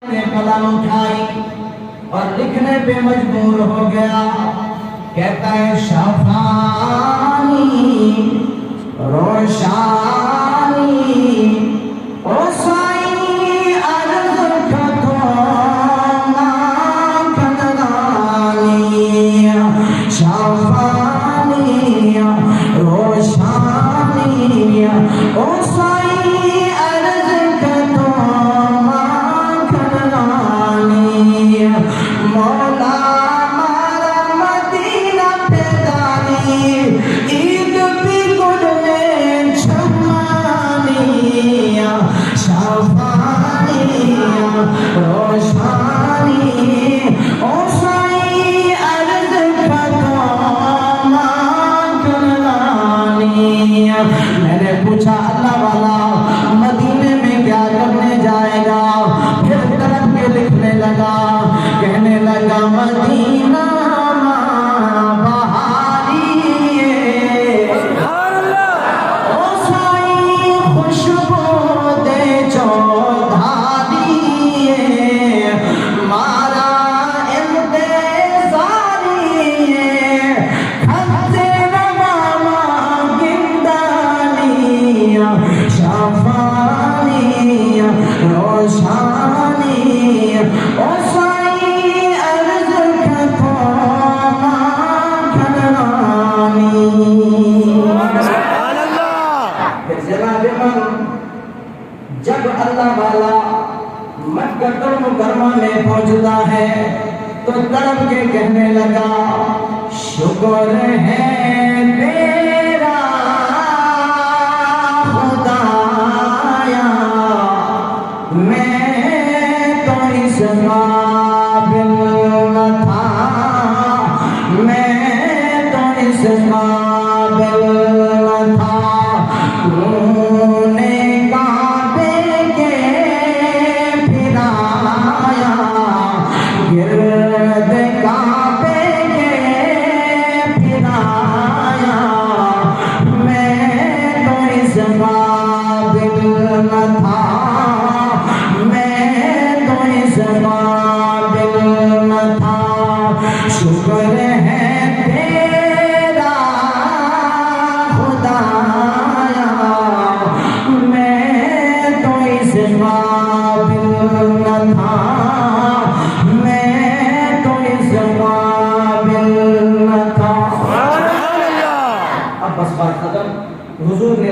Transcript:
نے قلم اٹھائی اور لکھنے پہ مجبور ہو گیا. کہتا ہے شفانی روشانی او سائی عرض کھتونا کھترانی شفانی روشانی او سائی عرض کھتونا کھترانی مولا میں نے پوچھا اللہ والا مدینے میں کیا کرنے جائے گا؟ پھر طرف کے لکھنے لگا، کہنے لگا مدینہ جب اللہ والا مکہ مکرمہ میں پہنچتا ہے تو تڑپ کے کہنے لگا شکر ہے تیرا خدایا میں تو اس قابل نہ تھا، میں تو اس قابل نہ تھا. میں تو اس قابل نہ تھا.